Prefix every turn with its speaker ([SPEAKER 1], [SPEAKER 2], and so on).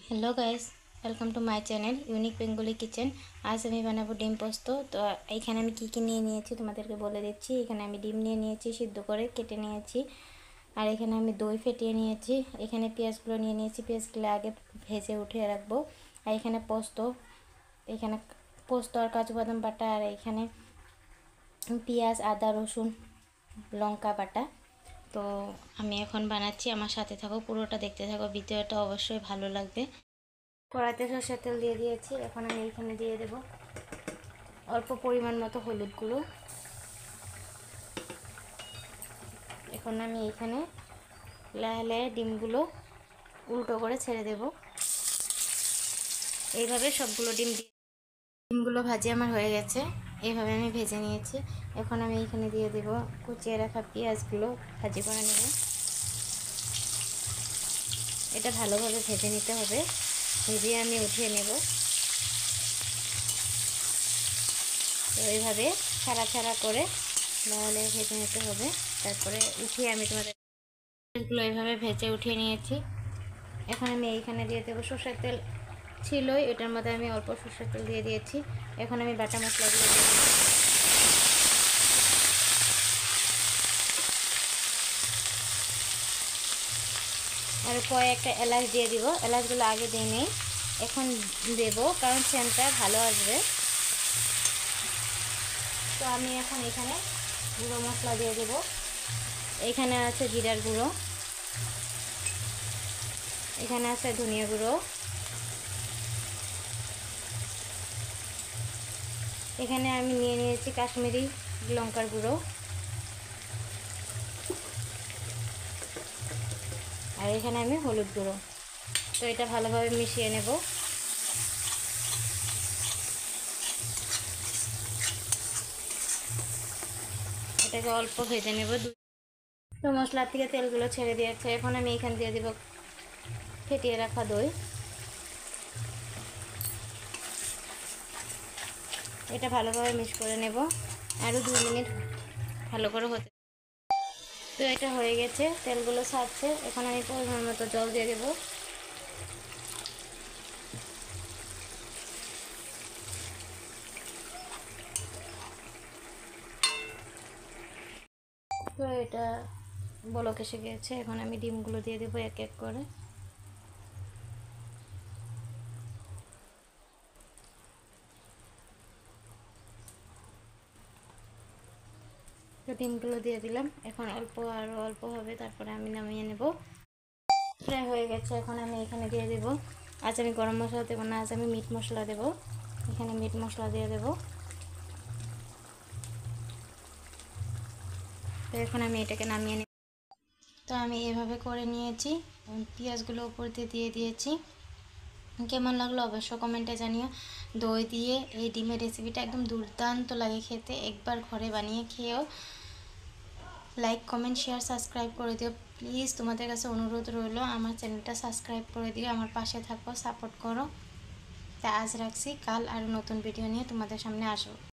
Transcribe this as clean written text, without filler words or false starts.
[SPEAKER 1] Hello guys, welcome to my channel unique Bengali kitchen. आज আমি বানাবো ডিম পোস্ত। তো এইখানে আমি কি কি নিয়ে নিয়েছি তোমাদেরকে বলে দিচ্ছি। এখানে আমি ডিম নিয়ে নিয়েছি, সিদ্ধ করে কেটে নিয়েছি। আর এখানে আমি দই ফেটিয়ে নিয়েছি। এখানে পেঁয়াজগুলো নিয়ে নিয়েছি, পেঁয়াজগুলো আগে ভেজে উঠিয়ে রাখবো। আর এখানে পোস্ত আর কাজু বাদাম বাটা। আর এখানে পেঁয়াজ, আদা, রসুন, লঙ্কা বাটা। তো আমি এখন বানাচ্ছি, আমার সাথে থাকো, পুরোটা দেখতে থাকো, ভিডিওটা অবশ্যই ভালো লাগবে। কড়াইতে সরষের তেল দিয়ে দিয়েছি। এখন আমি এখানে দিয়ে দেব অল্প পরিমাণ মতো হলুদ গুঁড়ো। এখন আমি এখানে লাহে লাহে ডিমগুলো উল্টো করে ছেড়ে দেব। এইভাবে সবগুলো ডিমগুলো ভাজি আমার হয়ে গেছে। এইভাবে আমি ভেজে নিয়েছি। এখন আমি এখানে দিয়ে দেব কুচিয়ে রাখা পেঁয়াজগুলো ভাজি করে নেব। এটা ভালোভাবে ভেজে নিতে হবে, ভেজে আমি উঠিয়ে নেব। তো এইভাবে ছাড়া ছাড়া করে লালে ভেজে নিতে হবে। তারপরে উঠিয়ে আমি তোমাদেরগুলো এইভাবে ভেজে উঠিয়ে নিয়েছি। এখন আমি এইখানে দিয়ে দেবো সরষের তেল ছিলই, এটার মধ্যে আমি অল্প সরষের তেল দিয়ে দিয়েছি। এখন আমি বাটা মশলাগুলো দিয়ে দেবো। আর কয়েকটা এলাচ দিয়ে দিব। এলাচগুলো আগে দিয়ে নেই, এখন দেব কারণ সেন্টটা ভালো আসবে। তো আমি এখন এখানে গুঁড়ো মশলা দিয়ে দেব। এখানে আছে জিরার গুঁড়ো, এখানে আছে ধনিয়া গুঁড়ো, এখানে আমি নিয়ে নিয়েছি কাশ্মীরি লঙ্কার গুঁড়ো, আর এখানে আমি হলুদ গুঁড়ো। তো এটা ভালোভাবে মিশিয়ে নেব। এটাকে অল্প ভেজে নেব। তো মশলার থেকে তেলগুলো ছেড়ে দিয়েছে। এখন আমি এখানে দিয়ে দেব ফেটিয়ে রাখা দই। এটা ভালোভাবে মিক্স করে নেব। আরও 2 মিনিট ভালো করে হতে। তো এটা হয়ে গেছে, তেলগুলো ছাড়ছে। এখন আমি পরিমাণ মতো জল দিয়ে দেব। তো এটা বলক এসে গেছে। এখন আমি ডিমগুলো দিয়ে দেবো এক এক করে। তো ডিমগুলো দিয়ে দিলাম। এখন আরও অল্প হবে, তারপরে আমি নামিয়ে নেব। ফ্রাই হয়ে গেছে। এখন আমি এখানে দিয়ে দেব, আজ আমি গরম মশলা দেবো না, আজ আমি মিট মশলা দেব। এখানে মিট মশলা দিয়ে দেব। তো এখন আমি এটাকে নামিয়ে নেব। তো আমি এভাবে করে নিয়েছি, পেঁয়াজগুলো উপর দিয়ে দিয়েছি। কেমন লাগলো অবশ্য কমেন্টে জানিও। দই দিয়ে এই ডিমের রেসিপিটা একদম দুর্দান্ত লাগে খেতে। একবার ঘরে বানিয়ে খেয়েও। লাইক, কমেন্ট, শেয়ার, সাবস্ক্রাইব করে দিও প্লিজ। তোমাদের কাছে অনুরোধ রইল, আমার চ্যানেলটা সাবস্ক্রাইব করে দিও, আমার পাশে থাকো, সাপোর্ট করো। তা আজ রাখছি, কাল আরও নতুন ভিডিও নিয়ে তোমাদের সামনে আসবো।